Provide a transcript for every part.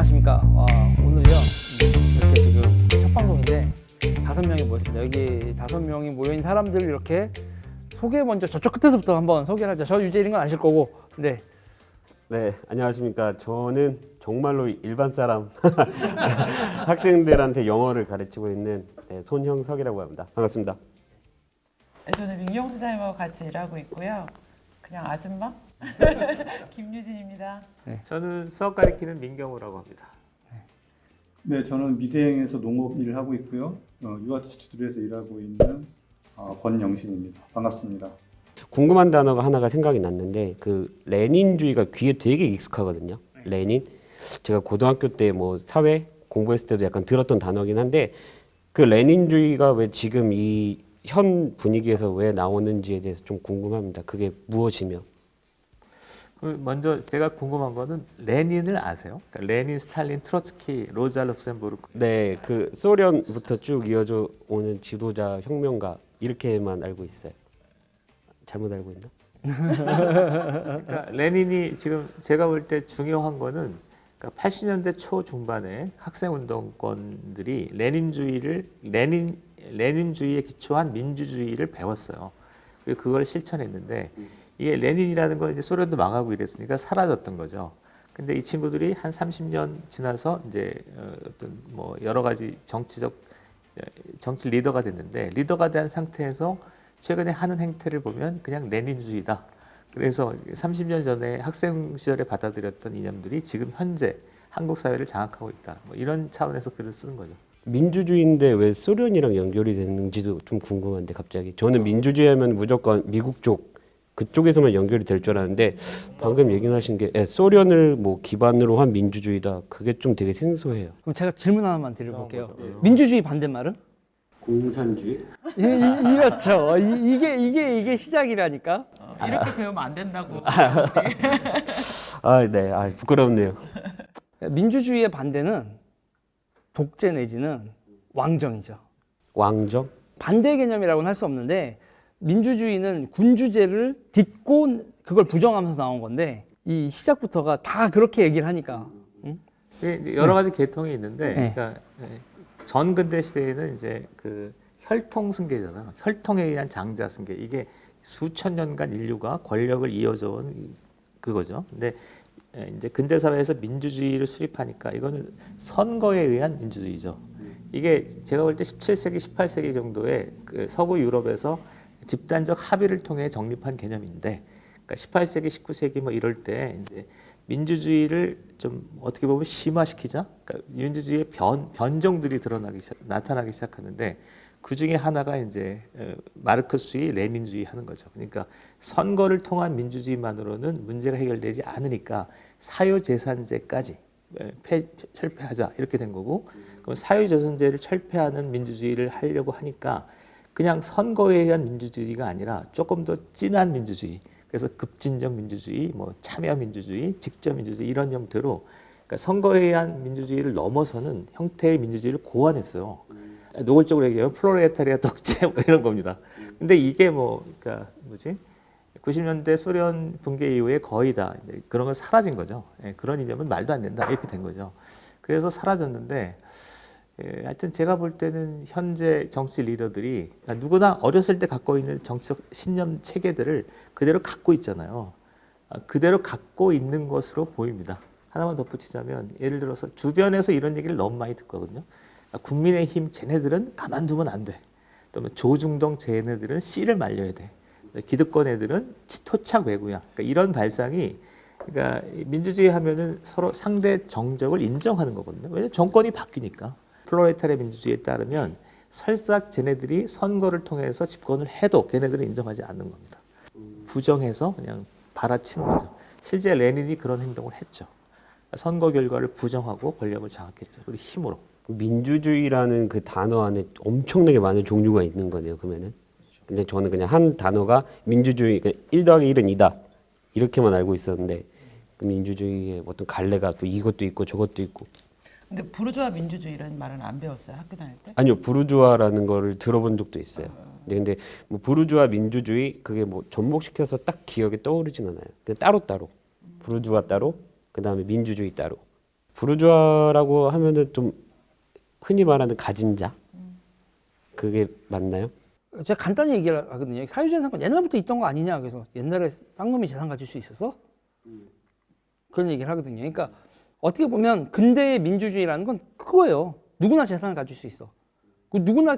안녕하십니까. 오늘요 이렇게 지금 첫 방송인데 5명이 모였습니다. 여기 5명이 모여있는 사람들 이렇게 소개 먼저 저쪽 끝에서부터 한번 소개를 하죠. 저 유재일인 건 아실 거고. 네. 네, 안녕하십니까. 저는 정말로 일반 사람 학생들한테 영어를 가르치고 있는 손형석이라고 합니다. 반갑습니다. 저는 민경수 사님하고 같이 일하고 있고요. 그냥 아줌마 김유진입니다. 저는 수학 가르치는 민경우라고 합니다. 네, 저는 미대행에서 농업 일을 하고 있고요. 유아티스트들에서 일하고 있는 권영신입니다. 반갑습니다. 궁금한 단어가 하나가 생각이 났는데 그 레닌주의가 귀에 되게 익숙하거든요. 레닌. 제가 고등학교 때 뭐 사회 공부했을 때도 약간 들었던 단어긴 한데 그 레닌주의가 왜 지금 이 현 분위기에서 왜 나오는지에 대해서 좀 궁금합니다. 그게 무엇이며? 먼저 제가 궁금한 거는 레닌을 아세요? 그러니까 레닌, 스탈린, 트로츠키, 로자 룩셈부르크. 네, 그 소련부터 쭉 이어져 오는 지도자, 혁명가 이렇게만 알고 있어요. 잘못 알고 있나? 그러니까 레닌이 지금 제가 볼 때 중요한 거는 그러니까 80년대 초 중반에 학생 운동권들이 레닌주의에 기초한 민주주의를 배웠어요. 그리고 그걸 실천했는데 이게 레닌이라는 건 이제 소련도 망하고 이랬으니까 사라졌던 거죠. 근데 이 친구들이 한 30년 지나서 이제 어떤 뭐 여러 가지 정치 리더가 됐는데 리더가 된 상태에서 최근에 하는 행태를 보면 그냥 레닌주의다. 그래서 30년 전에 학생 시절에 받아들였던 이념들이 지금 현재 한국 사회를 장악하고 있다. 뭐 이런 차원에서 글을 쓰는 거죠. 민주주의인데 왜 소련이랑 연결이 되는지도 좀 궁금한데 갑자기 저는 민주주의 하면 무조건 미국 쪽 그쪽에서만 연결이 될 줄 알았는데 방금 얘기하신 게 소련을 뭐 기반으로 한 민주주의다. 그게 좀 되게 생소해요. 그럼 제가 질문 하나만 드려볼게요. 민주주의 반대말은? 공산주의? 이렇죠. 이게 시작이라니까. 이렇게 배우면 안 된다고. 아, 네. 아, 부끄럽네요. 민주주의의 반대는 독재 내지는 왕정이죠. 왕정? 반대 개념이라고는 할 수 없는데 민주주의는 군주제를 딛고 그걸 부정하면서 나온 건데 이 시작부터가 다 그렇게 얘기를 하니까. 응? 여러 가지 계통이 있는데, 네. 그러니까 전 근대 시대에는 이제 그 혈통승계잖아요. 혈통에 의한 장자승계. 이게 수천 년간 인류가 권력을 이어져온 그거죠. 근데 이제 근대 사회에서 민주주의를 수립하니까 이거는 선거에 의한 민주주의죠. 이게 제가 볼 때 17세기, 18세기 정도에 그 서구 유럽에서 집단적 합의를 통해 정립한 개념인데, 그러니까 18세기, 19세기 뭐 이럴 때 이제 민주주의를 좀 어떻게 보면 심화시키자. 그러니까 민주주의의 변종들이 나타나기 시작하는데 그 중에 하나가 이제 마르크스주의, 레닌주의 하는 거죠. 그러니까 선거를 통한 민주주의만으로는 문제가 해결되지 않으니까 사유재산제까지 철폐하자 이렇게 된 거고, 그럼 사유재산제를 철폐하는 민주주의를 하려고 하니까 그냥 선거에 의한 민주주의가 아니라 조금 더 진한 민주주의. 그래서 급진적 민주주의, 뭐 참여 민주주의, 직접 민주주의 이런 형태로 그러니까 선거에 의한 민주주의를 넘어서는 형태의 민주주의를 고안했어요. 노골적으로 얘기하면 플로레타리아 독재 뭐 이런 겁니다. 근데 이게 뭐 그러니까 90년대 소련 붕괴 이후에 거의 다 그런 건 사라진 거죠. 그런 이념은 말도 안 된다 이렇게 된 거죠. 그래서 사라졌는데 하여튼 제가 볼 때는 현재 정치 리더들이 누구나 어렸을 때 갖고 있는 정치적 신념 체계들을 그대로 갖고 있잖아요. 그대로 갖고 있는 것으로 보입니다. 하나만 덧붙이자면 예를 들어서 주변에서 이런 얘기를 너무 많이 듣거든요. 국민의힘 쟤네들은 가만두면 안 돼. 또 조중동 쟤네들은 씨를 말려야 돼. 기득권 애들은 토착 외구야. 그러니까 이런 발상이 그러니까 민주주의 하면은 서로 상대 정적을 인정하는 거거든요. 왜냐하면 정권이 바뀌니까. 플로레타리아 민주주의에 따르면 설사 쟤네들이 선거를 통해서 집권을 해도 걔네들은 인정하지 않는 겁니다. 부정해서 그냥 받아치는 거죠. 실제 레닌이 그런 행동을 했죠. 선거 결과를 부정하고 권력을 장악했죠. 그리고 힘으로. 민주주의라는 그 단어 안에 엄청나게 많은 종류가 있는 거네요, 그러면은. 근데 저는 그냥 한 단어가 민주주의, 1 더하기 1은 2다. 이렇게만 알고 있었는데, 그 민주주의의 어떤 갈래가 또 이것도 있고 저것도 있고. 근데 부르주아 민주주의라는 말은 안 배웠어요 학교 다닐 때? 아니요, 부르주아라는 거를 들어본 적도 있어요. 근데 뭐 부르주아 민주주의, 그게 뭐 접목시켜서 딱 기억에 떠오르진 않아요. 그냥 따로따로. 부르주아 따로, 그 다음에 민주주의 따로. 부르주아라고 하면은 좀 흔히 말하는 가진 자 그게 맞나요? 제가 간단히 얘기를 하거든요. 사유재산권 옛날부터 있던 거 아니냐. 그래서 옛날에 쌍놈이 재산 가질 수 있었어? 그런 얘기를 하거든요. 그러니까 어떻게 보면 근대의 민주주의라는 건 그거예요. 누구나 재산을 가질 수 있어. 그 누구나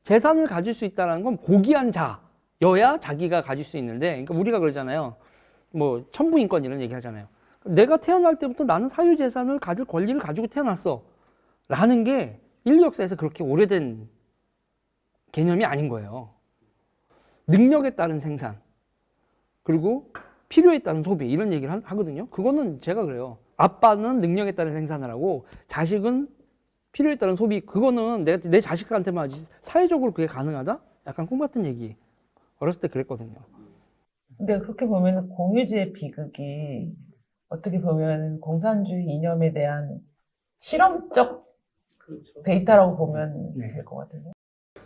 재산을 가질 수 있다는 건 고귀한 자여야 자기가 가질 수 있는데, 그러니까 우리가 그러잖아요. 뭐 천부인권 이런 얘기 하잖아요. 내가 태어날 때부터 나는 사유재산을 가질 권리를 가지고 태어났어. 라는 게 인류 역사에서 그렇게 오래된 개념이 아닌 거예요. 능력에 따른 생산, 그리고 필요에 따른 소비, 이런 얘기를 하거든요. 그거는 제가 그래요. 아빠는 능력에 따른 생산을 하고 자식은 필요에 따른 소비. 그거는 내 자식한테만 하지 사회적으로 그게 가능하다? 약간 꿈 같은 얘기. 어렸을 때 그랬거든요. 근데 그렇게 보면 공유주의 비극이 어떻게 보면 공산주의 이념에 대한 실험적 데이터라고 보면 될 것 같은데.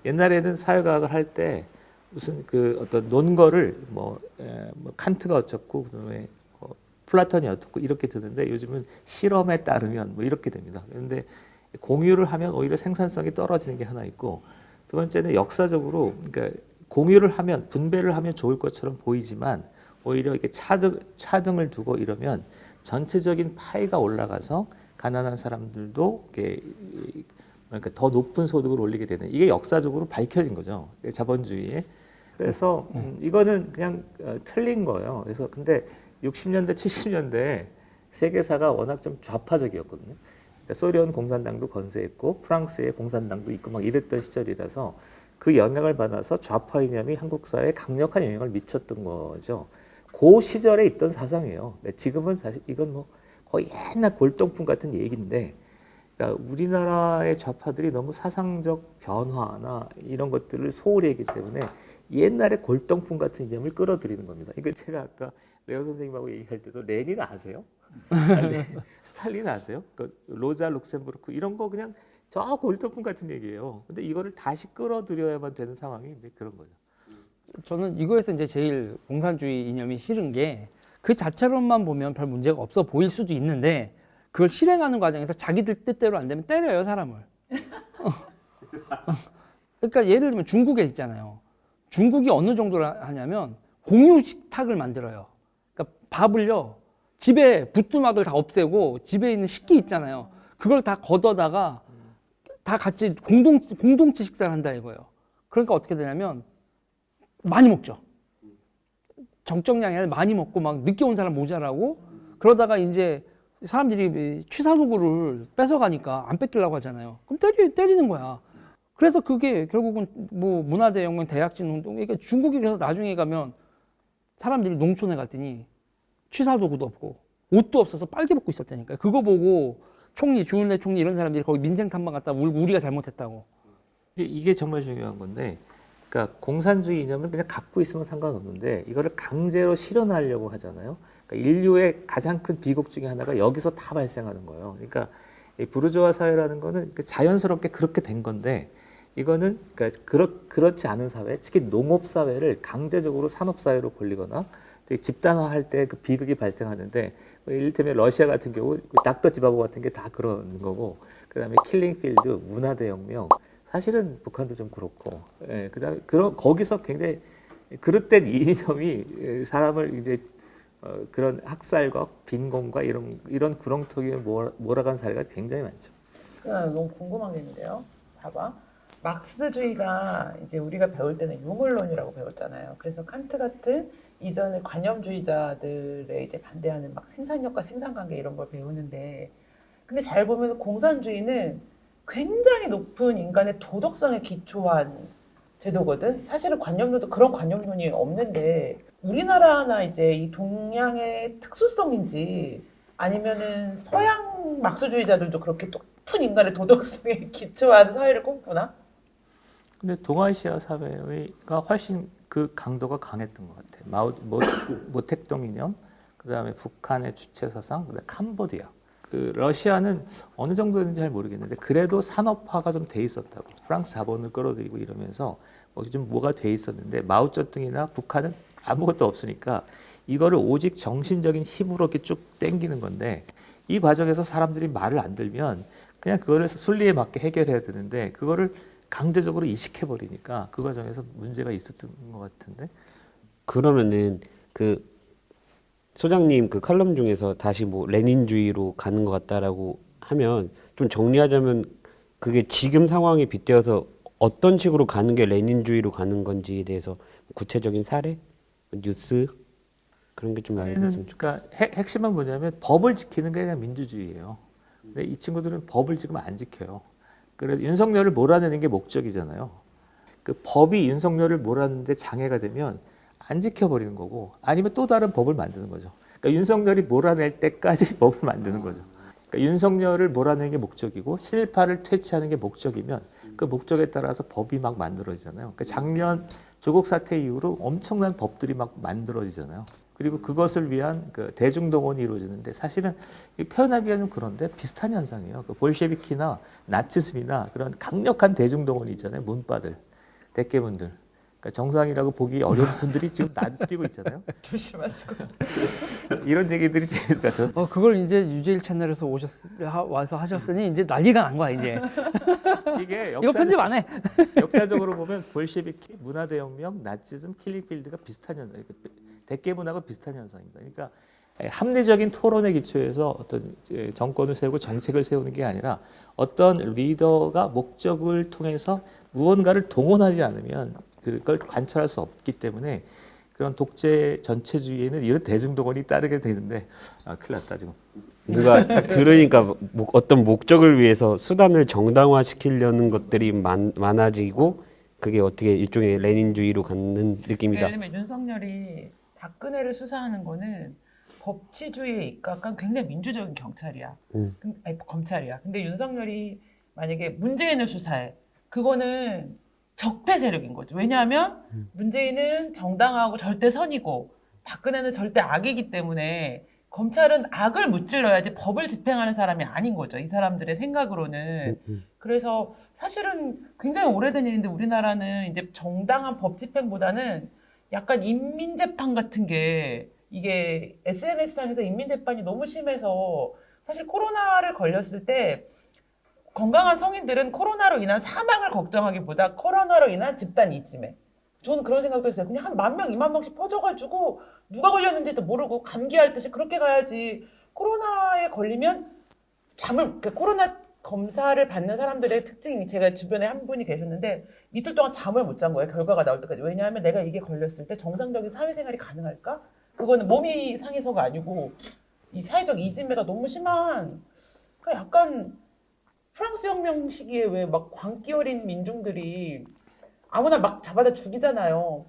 옛날에는 사회과학을 할 때 무슨 그 어떤 논거를 뭐 칸트가 어쩌고 그다음에 플라톤이 어떻고 이렇게 드는데 요즘은 실험에 따르면 뭐 이렇게 됩니다. 그런데 공유를 하면 오히려 생산성이 떨어지는 게 하나 있고, 두 번째는 역사적으로 그러니까 공유를 하면 분배를 하면 좋을 것처럼 보이지만 오히려 이렇게 차등을 두고 이러면 전체적인 파이가 올라가서 가난한 사람들도 이렇게 그러니까 더 높은 소득을 올리게 되는, 이게 역사적으로 밝혀진 거죠. 자본주의에. 그래서 이거는 그냥 틀린 거예요. 그래서 근데 60년대, 70년대 세계사가 워낙 좀 좌파적이었거든요. 그러니까 소련 공산당도 건세했고 프랑스의 공산당도 있고 막 이랬던 시절이라서 그 영향을 받아서 좌파 이념이 한국 사회에 강력한 영향을 미쳤던 거죠. 그 시절에 있던 사상이에요. 지금은 사실 이건 뭐 거의 옛날 골동품 같은 얘기인데, 그러니까 우리나라의 좌파들이 너무 사상적 변화나 이런 것들을 소홀히 했기 때문에 옛날의 골동품 같은 이념을 끌어들이는 겁니다. 이거 제가 아까 레오 선생님하고 얘기할 때도 레닌 아세요? 스탈린 아세요? 그 로자 룩셈부르크 이런 거 그냥 저 골동품 같은 얘기예요. 근데 이거를 다시 끌어들여야만 되는 상황이 이제 그런 거죠. 저는 이거에서 이제 제일 공산주의 이념이 싫은 게 그 자체로만 보면 별 문제가 없어 보일 수도 있는데 그걸 실행하는 과정에서 자기들 뜻대로 안 되면 때려요, 사람을. 그러니까 예를 들면 중국에 있잖아요. 중국이 어느 정도로 하냐면 공유 식탁을 만들어요. 그러니까 밥을요, 집에 부뚜막을 다 없애고 집에 있는 식기 있잖아요. 그걸 다 걷어다가 다 같이 공동체 식사를 한다 이거예요. 그러니까 어떻게 되냐면 많이 먹죠. 적정량이 아니라 많이 먹고 막 늦게 온 사람 모자라고, 그러다가 이제 사람들이 취사도구를 뺏어가니까 안 뺏기려고 하잖아요. 그럼 때리는 거야. 그래서 그게 결국은 뭐 문화대혁명, 대약진 운동, 그러니까 중국에 가서 나중에 가면 사람들이 농촌에 갔더니 취사도구도 없고 옷도 없어서 빨개 벗고 있었다니까요. 그거 보고 총리, 주은래 총리 이런 사람들이 거기 민생 탐방 갔다 우리가 잘못했다고. 이게 정말 중요한 건데, 그러니까 공산주의 이념을 그냥 갖고 있으면 상관없는데 이거를 강제로 실현하려고 하잖아요. 그러니까 인류의 가장 큰 비극 중에 하나가 여기서 다 발생하는 거예요. 그러니까 이 부르주아 사회라는 거는 자연스럽게 그렇게 된 건데, 이거는 그러니까 그렇지 않은 사회, 특히 농업 사회를 강제적으로 산업 사회로 돌리거나 집단화할 때 그 비극이 발생하는데, 이를테면 러시아 같은 경우 닥터 지바고 같은 게 다 그런 거고, 그다음에 킬링필드, 문화대혁명, 사실은 북한도 좀 그렇고, 예, 그다음에 거기서 굉장히 그릇된 이념이 사람을 이제 그런 학살과 빈곤과 이런 구렁텅이에 몰아간 사례가 굉장히 많죠. 너무 궁금한 게 있는데요. 봐봐. 막스주의가 이제 우리가 배울 때는 유물론이라고 배웠잖아요. 그래서 칸트 같은 이전의 관념주의자들의 이제 반대하는 막 생산력과 생산관계 이런 걸 배우는데, 근데 잘 보면 공산주의는 굉장히 높은 인간의 도덕성에 기초한 제도거든. 사실은 관념론도 그런 관념론이 없는데 우리나라나 이제 이 동양의 특수성인지 아니면은 서양 막스주의자들도 그렇게 높은 인간의 도덕성에 기초한 사회를 꿈꾸나? 근데 동아시아 사회가 훨씬 그 강도가 강했던 것 같아요. 모택동 이념, 그다음에 북한의 주체 사상, 그다음에 캄보디아. 그 러시아는 어느 정도인지 잘 모르겠는데 그래도 산업화가 좀 돼 있었다고. 프랑스 자본을 끌어들이고 이러면서 좀 뭐가 돼 있었는데, 마오쩌둥이나 북한은 아무것도 없으니까 이거를 오직 정신적인 힘으로 이렇게 쭉 땡기는 건데, 이 과정에서 사람들이 말을 안 들면 그냥 그거를 순리에 맞게 해결해야 되는데 그거를 강제적으로 이식해 버리니까 그 과정에서 문제가 있었던 것 같은데. 그러면은 그 소장님 그 칼럼 중에서 다시 뭐 레닌주의로 가는 것 같다라고 하면 좀 정리하자면 그게 지금 상황에 빗대어서 어떤 식으로 가는 게 레닌주의로 가는 건지에 대해서 구체적인 사례, 뉴스 그런 게 좀 알겠으면 좋겠어요. 그러니까 핵심은 뭐냐면 법을 지키는 게 그냥 민주주의예요. 근데 이 친구들은 법을 지금 안 지켜요. 그래서 윤석열을 몰아내는 게 목적이잖아요. 그 법이 윤석열을 몰아내는데 장애가 되면 안 지켜버리는 거고 아니면 또 다른 법을 만드는 거죠. 그러니까 윤석열이 몰아낼 때까지 법을 만드는 거죠. 그러니까 윤석열을 몰아내는 게 목적이고 친일파를 퇴치하는 게 목적이면 그 목적에 따라서 법이 막 만들어지잖아요. 그러니까 작년 조국 사태 이후로 엄청난 법들이 막 만들어지잖아요. 그리고 그것을 위한 그 대중동원이 이루어지는데 사실은 표현하기가 좀 그런데 비슷한 현상이에요. 그 볼셰비키나 나치즘이나 그런 강력한 대중동원이 있잖아요. 문파들, 대깨문들. 그러니까 정상이라고 보기 어려운 분들이 지금 나뛰고 있잖아요. 조심하시고. 이런 얘기들이 재밌을 것 같아요. 그걸 이제 유재일 채널에서 와서 하셨으니 이제 난리가 난 거야 이제. 이게 이거 편집 안 해. 역사적으로 보면 볼셰비키, 문화대혁명, 나치즘, 킬링필드가 비슷한 현상, 대깨문하고 비슷한 현상입니다. 그러니까 합리적인 토론의 기초에서 어떤 정권을 세우고 정책을 세우는 게 아니라 어떤 리더가 목적을 통해서 무언가를 동원하지 않으면 그걸 관철할 수 없기 때문에 그런 독재 전체주의에는 이런 대중동원이 따르게 되는데 큰일 났다 지금. 누가 딱 들으니까 어떤 목적을 위해서 수단을 정당화시키려는 것들이 많아지고 그게 어떻게 일종의 레닌주의로 가는 느낌이다. 예를 들면 윤석열이 박근혜를 수사하는 거는 법치주의에 입각한 굉장히 민주적인 경찰이야. 아니, 검찰이야. 근데 윤석열이 만약에 문재인을 수사해. 그거는 적폐 세력인 거죠. 왜냐하면 문재인은 정당하고 절대 선이고 박근혜는 절대 악이기 때문에 검찰은 악을 무찔러야지 법을 집행하는 사람이 아닌 거죠. 이 사람들의 생각으로는. 그래서 사실은 굉장히 오래된 일인데 우리나라는 이제 정당한 법 집행보다는 약간 인민재판 같은 게 이게 SNS상에서 인민재판이 너무 심해서 사실 코로나를 걸렸을 때 건강한 성인들은 코로나로 인한 사망을 걱정하기보다 코로나로 인한 집단 이즘에 저는 그런 생각도 했어요. 그냥 한 10,000명, 20,000명씩 퍼져가지고 누가 걸렸는지도 모르고 감기할 듯이 그렇게 가야지. 코로나에 걸리면 그러니까 코로나 검사를 받는 사람들의 특징이 제가 주변에 한 분이 계셨는데 이틀 동안 잠을 못 잔 거예요. 결과가 나올 때까지. 왜냐하면 내가 이게 걸렸을 때 정상적인 사회생활이 가능할까? 그거는 몸이 상해서가 아니고 이 사회적 이지매가 너무 심한 그러니까 약간 프랑스 혁명 시기에 왜 막 광기 어린 민중들이 아무나 막 잡아다 죽이잖아요.